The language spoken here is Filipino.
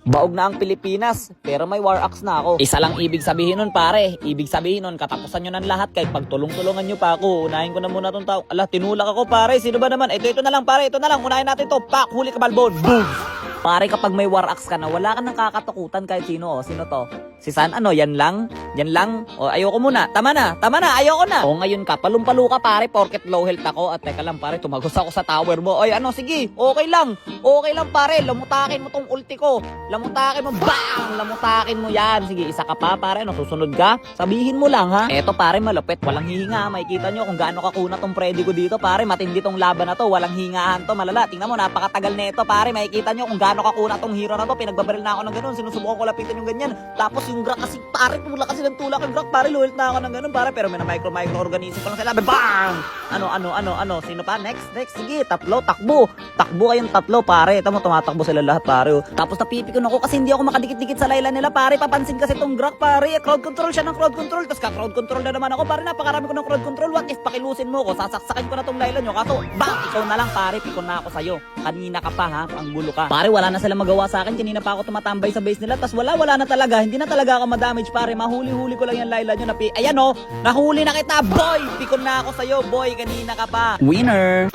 Baog na ang Pilipinas, pero may war axe na ako. Isa lang ibig sabihin nun, pare. Ibig sabihin nun, katapusan nyo ng lahat kahit pagtulong-tulungan nyo pa ako. Unahin ko na muna tong tao. Ala, tinulak ako, pare. Sino ba naman? Ito na lang, pare. Ito na lang. Unahin natin to. Pak, huli ka, balbon. Boom! Pare, kapag may war axe ka na, wala ka nang kakatakutan kahit sino. O, sino to? Si San, ano? Yan lang? Yan lang? O, ayoko muna. Tama na. Ayoko na. O, ngayon ka. Palumpalo ka, pare. Porket low health ako. At teka lang, pare. Tumagos ako sa tower mo. Oy, ano? Sige. Okay lang. Okay lang, pare. Lamutakin mo tong ulti ko. Lamutakin mo. Bang! Lamutakin mo yan. Sige, isa ka pa, pare. Ano? Susunod ka? Sabihin mo lang, ha? Eto, pare. Malupit. Walang hihinga. Makikita nyo kung gaano kakuna tong Freddy ko dito, pare. Matindi tong laban na to. Walang hingahan to. Malala. Tingnan mo, napakatagal na ito, pare. Makikita nyo kung gaano kakuna tong hero na to. Pinagbabaril na ako ng ganun. Sinusubukan ko lapitan yung ganyan. Tapos yung Grak kasi, pare, tula kasi ng tulak yung Grak, pare. Loyal na ako ng ganun, pare. Pero may na micro-organism pa lang sa laban. Bang! Ano? Sino pa? Next. Sige, tatlo, takbo. Takbo kayong tatlo, pare. Ito mo, tumatakbo sila lahat, pare. Tapos napipikon ako kasi hindi ako makadikit-dikit sa layla nila, pare. Papansin kasi tong Grak, pare. Crowd control siya ng crowd control. Tapos ka-crowd control na naman ako, pare. Napakarami ko ng crowd control. What if pakilusin mo ko? Sasaksakin ko na tong layla nyo. Kaso, bang! Ikaw na lang, pare. Pikon na ako sa'yo. Kanina ka pa, ha? Ang gulo ka. Pare, wala na sila magawa sa akin. Kanina pa ako tumatambay sa base nila. Tapos wala na talaga. Hindi na talaga ako madamage, pare. Mahuli-huli ko lang yung layla nyo. Ayan, oh. Nahuli na kita, boy. Pikon na ako sa'yo, boy. Kanina ka pa. Winner!